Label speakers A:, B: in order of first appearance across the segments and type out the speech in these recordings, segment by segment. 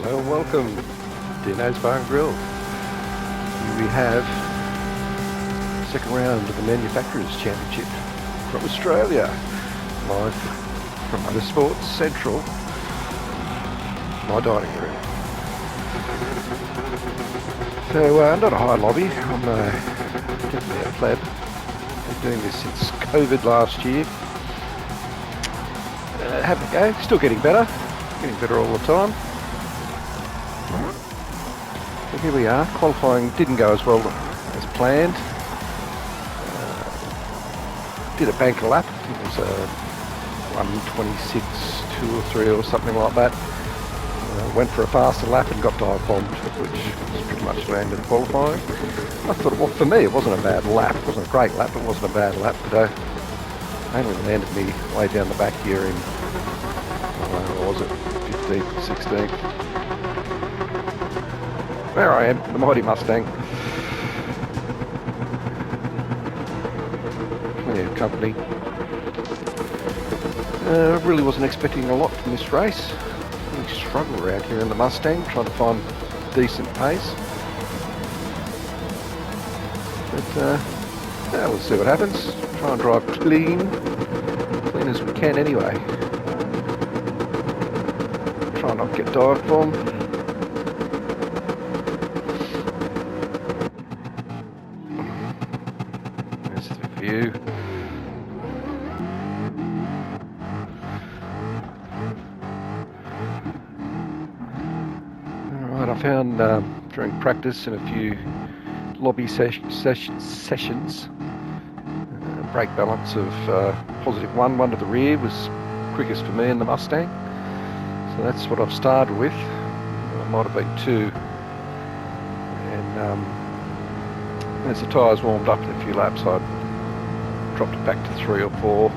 A: Well, welcome to Dino's Bar and Grill. Here we have the second round of the Manufacturers Championship from Australia, live from GTSport Central, my dining room. So, not a high lobby. I'm definitely a pleb. Been doing this since COVID last year. Having a go, still getting better all the time. So here we are. Qualifying didn't go as well as planned. Did a banker lap. I think it was a 1:26, 2 or 3 or something like that. Went for a faster lap and got dive bombed, which was pretty much the end of the qualifying. I thought, well, for me it wasn't a bad lap. It wasn't a great lap, it wasn't a bad lap, but I only landed me way down the back here in, what was it, 15th, 16th. There I am, the mighty Mustang. Plenty of company. I really wasn't expecting a lot from this race. Really struggle around here in the Mustang, trying to find decent pace. But we'll see what happens. Try and drive clean as we can anyway. Try not to get dive bombed. There's the view. Alright, I found during practice and a few lobby sessions, brake balance of +1, one to the rear was quickest for me in the Mustang. So that's what I've started with. I might have been 2. And as the tyres warmed up in a few laps, I dropped it back to 3 or 4.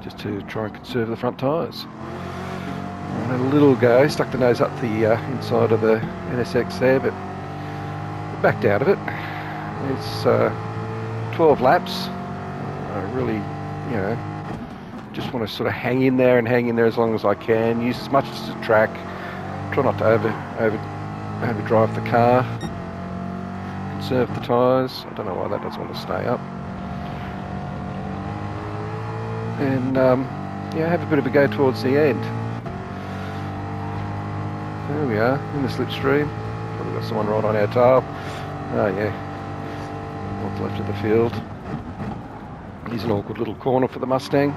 A: Just to try and conserve the front tyres. I had a little go, stuck the nose up the inside of the NSX there, but backed out of it. It's 12 laps. I really, just want to sort of hang in there as long as I can. Use as much as the track. Try not to overdrive the car. Conserve the tyres. I don't know why that doesn't want to stay up. And have a bit of a go towards the end. There we are, in the slipstream. Probably got someone right on our tail. Oh yeah, what's left of the field. Here's an awkward little corner for the Mustang.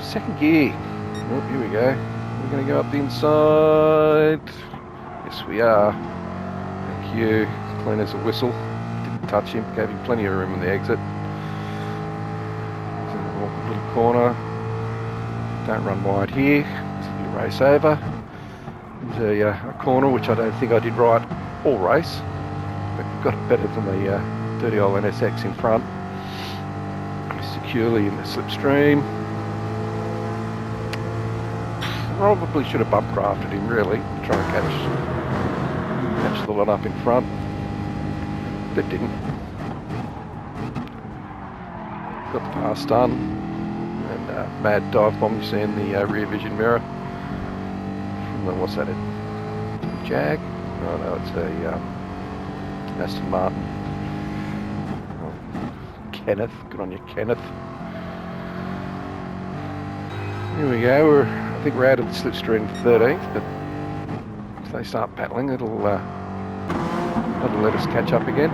A: Second gear. Oh, here we go. We're going to go up the inside. Yes, we are. Thank you. Clean as a whistle. Didn't touch him. Gave him plenty of room in the exit. There's an awkward little corner. Don't run wide here. Race over. There's a corner which I don't think I did right all race, but got it better than the dirty old NSX in front. Securely in the slipstream. Probably should have bump crafted him really, to try and catch the lot up in front, but didn't. Got the pass done, and mad dive bomb you see in the rear vision mirror. What's that? A Jag? Oh no, it's a Aston Martin. Oh, Kenneth, good on you, Kenneth. Here we go. I think we're out of the slipstream 13th, but if they start battling, it'll let us catch up again.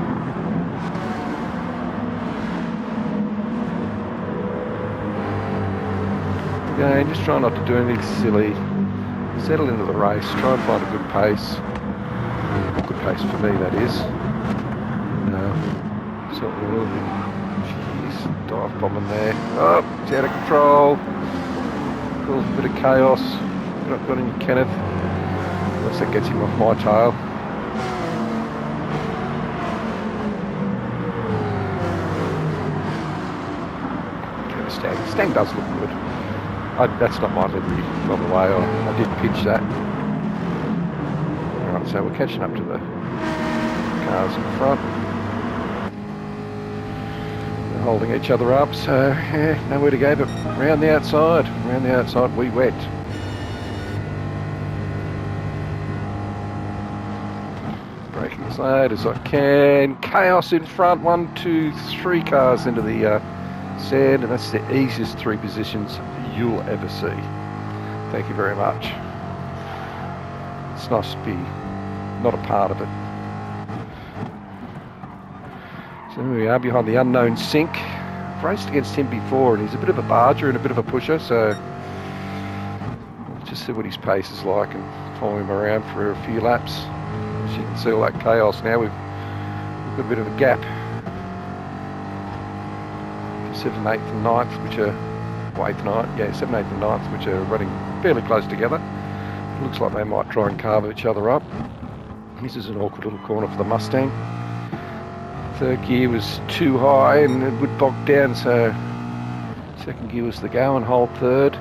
A: Again, just try not to do anything silly. Settle into the race, try and find a good pace. A good pace for me, that is. Jeez, dive bombing there. Oh, it's out of control. Causing a bit of chaos. Got on you, Kenneth. Unless that gets him off my tail. Okay, Stang does look good. That's not my livery, by the way. I did pitch that. Alright, so we're catching up to the cars in front. holding each other up, so yeah, nowhere to go but round the outside. Round the outside we went. Braking as loud as I can. Chaos in front, 1, 2, 3 cars into the sand, and that's the easiest 3 positions you'll ever see. Thank you very much. It's nice to be not a part of it. So here we are behind the unknown Sink. I've raced against him before and he's a bit of a barger and a bit of a pusher, so we'll just see what his pace is like and follow him around for a few laps. As you can see all that chaos now, we've got a bit of a gap. 7th, 8th and 9th, which are, well, 8th, 9th, yeah, 7th, 8th and 9th, which are running fairly close together. It looks like they might try and carve each other up. This is an awkward little corner for the Mustang. 3rd gear was too high and it would bog down, so 2nd gear was the go and hold 3rd.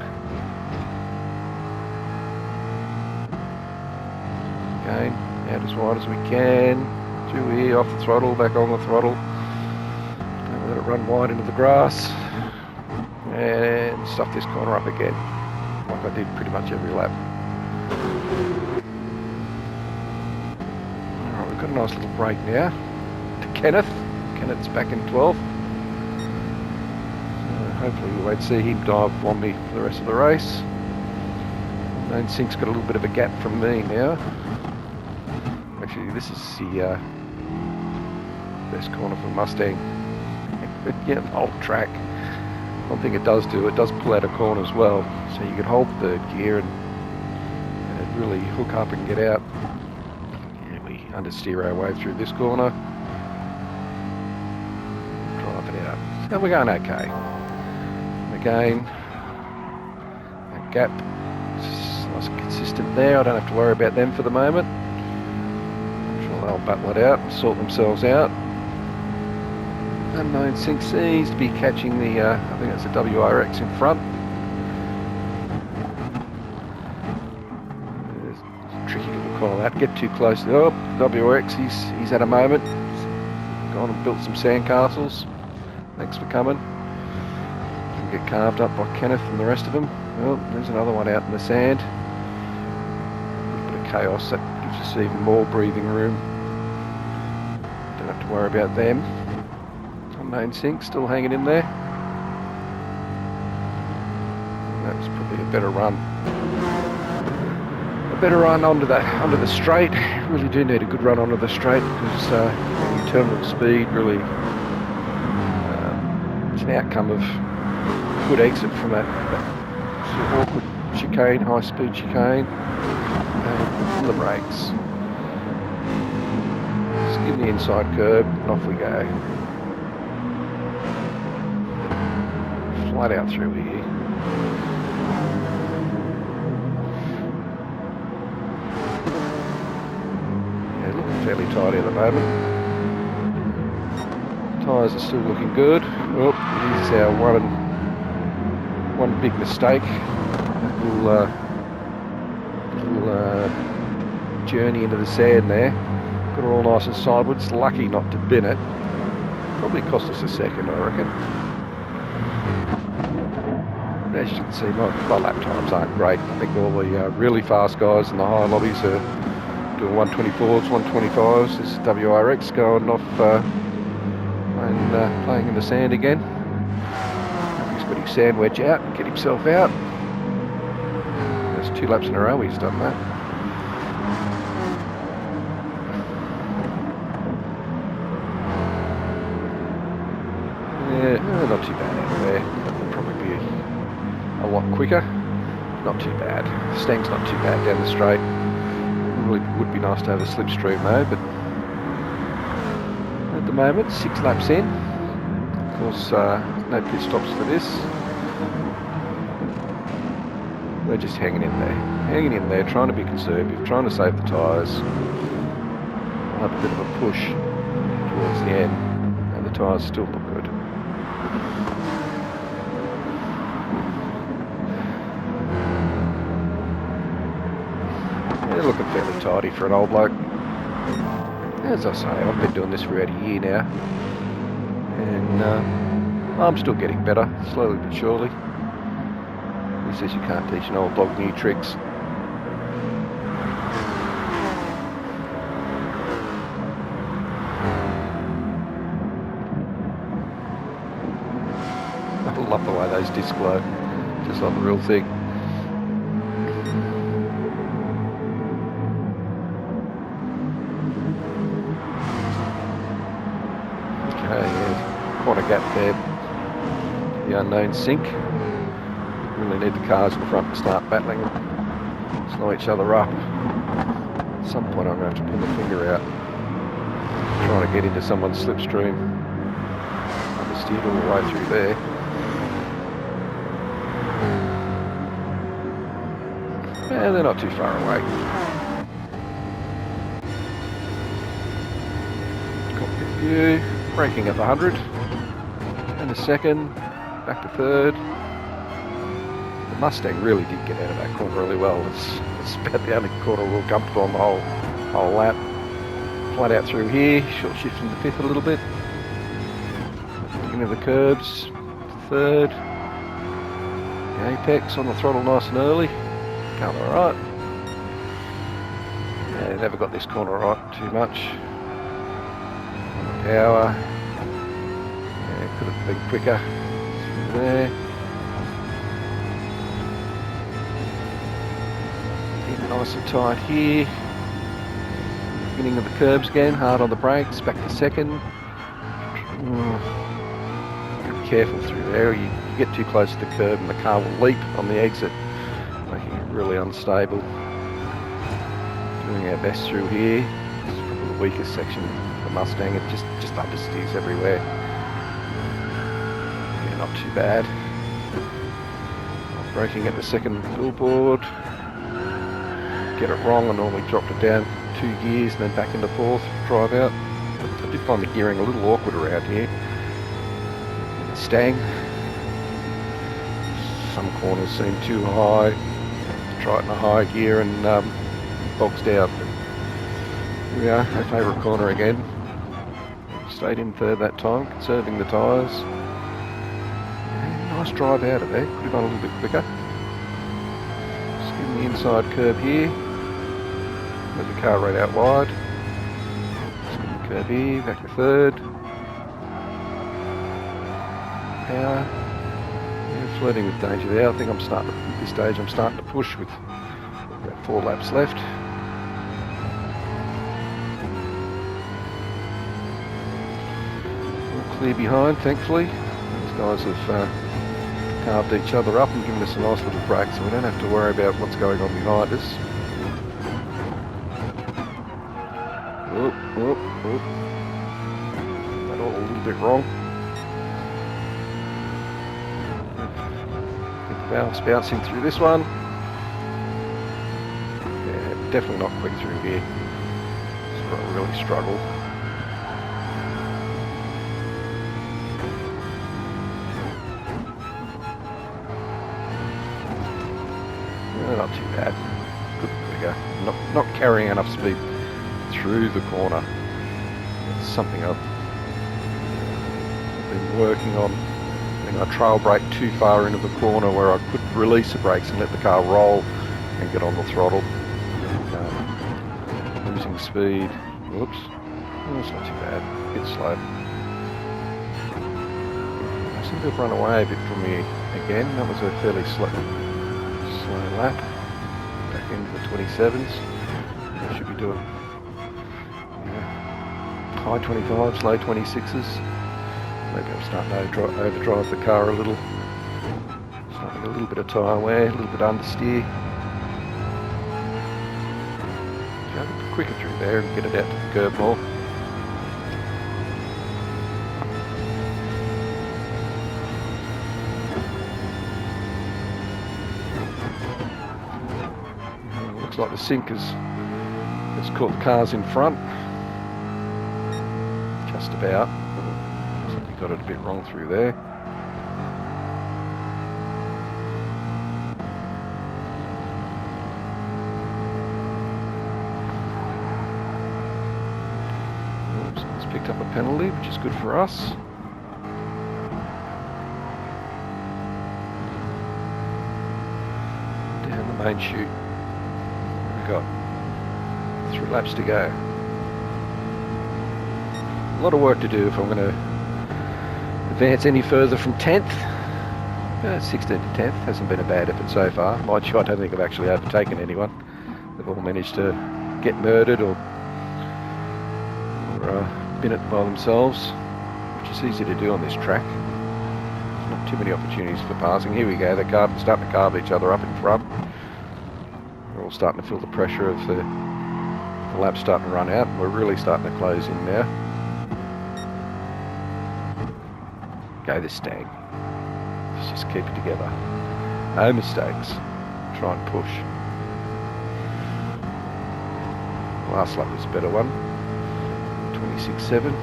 A: Again, out as wide as we can. Through here, off the throttle, back on the throttle. Don't let it run wide into the grass. And stuff this corner up again, like I did pretty much every lap. Alright, we've got a nice little break now. Kenneth. Kenneth's back in 12th. Hopefully we won't see him dive on me for the rest of the race. Lone Sink's got a little bit of a gap from me now. Actually, this is the best corner for the Mustang. Yeah, the whole track. One thing it does do, it does pull out a corner as well. So you can hold 3rd gear and really hook up and get out. Yeah, we understeer our way through this corner. So we're going okay. And again, that gap is nice and consistent there. I don't have to worry about them for the moment. I'm sure they'll battle it out and sort themselves out. Unknown Sink seems to be catching the, I think that's a WRX in front. It's a tricky little corner that. Get too close. Oh, WRX, he's had a moment. He's gone and built some sandcastles. Thanks for coming. Can get carved up by Kenneth and the rest of them. Oh, there's another one out in the sand. A little bit of chaos, that gives us even more breathing room. Don't have to worry about them. Unknown Sink still hanging in there. That was probably a better run. A better run onto the straight. Really do need a good run onto the straight because the terminal speed really. It's an outcome of good exit from that sort of awkward chicane, high speed chicane, and the brakes. Just give the inside curb and off we go. Flat out through here. Yeah, looking fairly tidy at the moment. Tyres are still looking good. Oh, here's our one big mistake. Little journey into the sand there. Got her all nice and sideways. Lucky not to bin it. Probably cost us a second, I reckon. But as you can see, my lap times aren't great. I think all the really fast guys in the higher lobbies are doing 124s, 125s. This is WRX going off. And playing in the sand again. He's got his sand wedge out, get himself out. There's 2 laps in a row he's done that. Yeah, not too bad out there. That would probably be a lot quicker. Not too bad. The Stang's not too bad down the straight. Really would be nice to have a slipstream though, but at the moment, 6 laps in. Of course, no pit stops for this. We're just hanging in there, trying to be conservative, trying to save the tyres. We'll have a bit of a push towards the end, and the tyres still look good. They're looking fairly tidy for an old bloke. As I say, I've been doing this for about a year now, and I'm still getting better, slowly but surely. He says you can't teach an old dog new tricks. I love the way those discs glow, just like the real thing. Okay, yeah, quite a gap there. The unknown sink. Really need the cars in the front to start battling and slow each other up. At some point I'm going to have to pull the finger out, trying to get into someone's slipstream. I steered all the way through there. Yeah, they're not too far away. Cockpit view, braking at 100. And a second, back to third. The Mustang really did get out of that corner really well. It's about the only corner real comfortable on the whole lap. Flat out through here, short shift into fifth a little bit. Beginning of the curbs, third. The apex on the throttle nice and early. Going alright. Yeah, never got this corner right too much. Power. Yeah, could have been quicker. Through there. Getting nice and tight here. Beginning of the curbs again, hard on the brakes, back to second. Be careful through there, you get too close to the curb and the car will leap on the exit, making it really unstable. Doing our best through here. This is probably the weakest section of the Mustang, it just understeers everywhere. Yeah, not too bad. Braking at the second billboard. Get it wrong, I normally dropped it down 2 gears and then back into fourth, drive out. I did find the gearing a little awkward around here. Stang. Some corners seem too high. Try it in a high gear and bogs down. Here we are, our favourite corner again. Stayed in third that time, conserving the tyres. Nice drive out of there, could have gone a little bit quicker. Just in the inside curb here. Let the car right out wide. Just the curb here, back to third. Power. Yeah, flirting with danger there. I think I'm starting to, at this stage, I'm starting to push with about 4 laps left. All clear behind, thankfully. These guys have carved each other up and given us a nice little break, so we don't have to worry about what's going on behind us. Oh. That all a little bit wrong. Bouncing through this one. Yeah, definitely not quick through here. It's got to really struggle. Not too bad. Good, there we go. Not carrying enough speed through the corner. It's something I've been working on. I trail brake too far into the corner where I could release the brakes and let the car roll and get on the throttle. Losing speed. Whoops. Oh, it's not too bad. A bit slow. I seem to have run away a bit from me again. That was a fairly slow lap. Back into the 27s. I should be doing high 25s, low 26s. Maybe I'm starting to overdrive the car a little. Starting a little bit of tyre wear, a little bit understeer. Go a bit quicker through there and get it out to the curb more. Looks like the sink has caught the cars in front. Just about. Got it a bit wrong through there. Oops, it's picked up a penalty, which is good for us. main chute. We've got 3 laps to go. A lot of work to do if I'm going to advance any further from 10th. 16th to 10th hasn't been a bad effort so far. Mind you, I don't think I've actually overtaken anyone. They've all managed to get murdered or bin it by themselves, which is easy to do on this track. Not too many opportunities for passing. Here we go, they're starting to carve each other up in front. We're all starting to feel the pressure of the lap starting to run out. We're really starting to close in now. Go this Stang. Let's just keep it together. No mistakes. Try and push. Last lap was a better one. 26.7.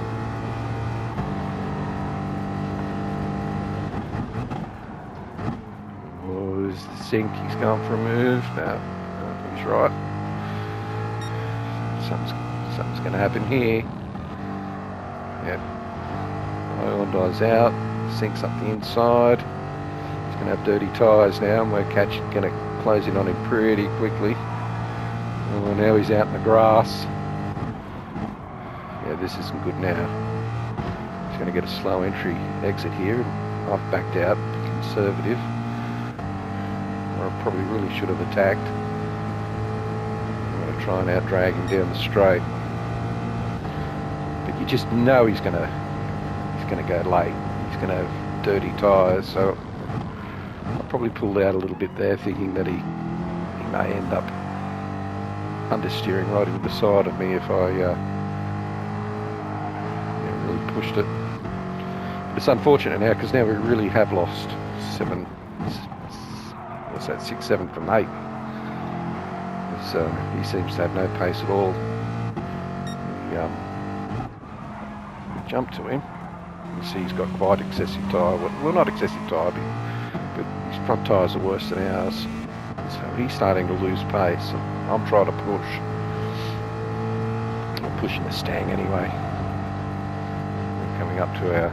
A: Oh, is the sink? He's going for a move. No, I think he's right. Something's going to happen here. Yep. Ion dies out. Sinks up the inside. He's going to have dirty tyres now, and we're going to close in on him pretty quickly. Oh, now he's out in the grass. Yeah, this isn't good now. He's going to get a slow entry exit here. I've backed out, conservative. Or I probably really should have attacked. I'm going to try and out-drag him down the straight. But you just know he's going to go late. He's going to have dirty tyres, so I probably pulled out a little bit there, thinking that he may end up understeering right into the side of me if I really pushed it. But it's unfortunate now, because now we really have lost 6, 7 from 8. So he seems to have no pace at all. We jumped to him. You see he's got quite excessive tyre. Well, not excessive tyre, but his front tyres are worse than ours. So he's starting to lose pace. I'm trying to push. I'm pushing the Stang anyway. We're coming up to our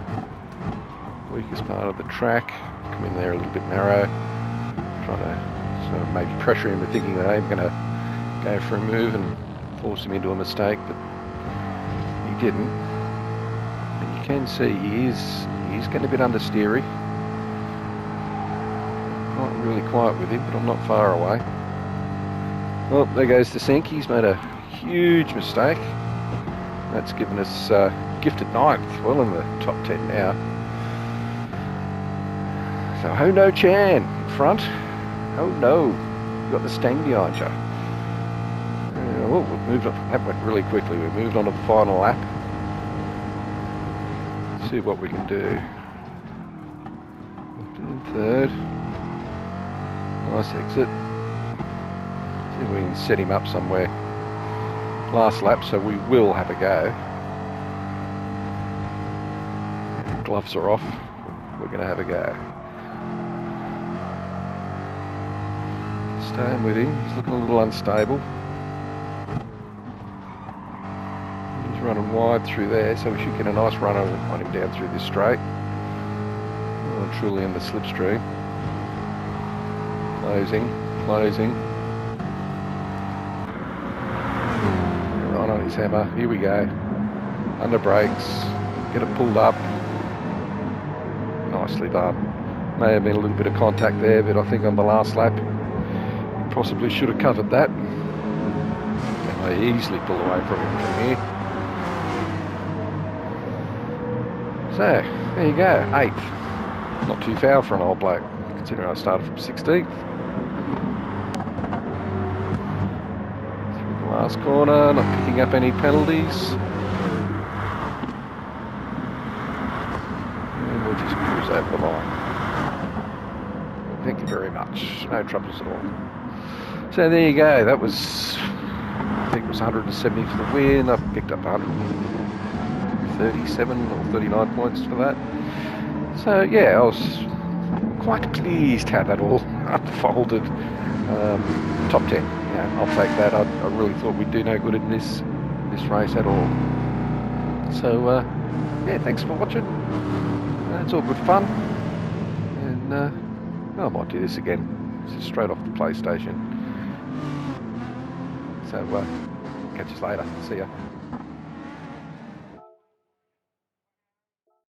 A: weakest part of the track. Come in there a little bit narrow. Trying to sort of maybe pressure him into thinking that I'm going to go for a move and force him into a mistake, but he didn't. And you can see he's getting a bit understeery. Not really quiet with him, but I'm not far away. Well, there goes the sink. He's made a huge mistake. That's given us gifted 9th, well in the top 10 now. So Ho No Chan in front. Oh no, you've got the Stang behind you. Well, we've moved on. That went really quickly. We moved on to the final lap. Let's see what we can do. In third. Nice exit. See if we can set him up somewhere. Last lap, so we will have a go. Gloves are off. We're going to have a go. Staying with him. He's looking a little unstable. He's running wide through there, so we should get a nice run on him down through this straight. Well, truly in the slipstream. Closing. Right on his hammer. Here we go. Under brakes. Get it pulled up. Nicely done. May have been a little bit of contact there, but I think on the last lap, he possibly should have covered that. And I easily pull away from him from here. So, there you go. 8th. Not too foul for an old bloke, considering I started from 16th. Last corner, not picking up any penalties. And we'll just cruise over the line. Thank you very much. No troubles at all. So there you go. That was, I think it was 170 for the win. I picked up 137 or 39 points for that. So yeah, I was quite pleased how that all unfolded. Top 10. Yeah, I'll take that. I really thought we'd do no good in this race at all. So yeah, thanks for watching. It's all good fun, and I might do this again. This is straight off the PlayStation. So catch us later. See ya.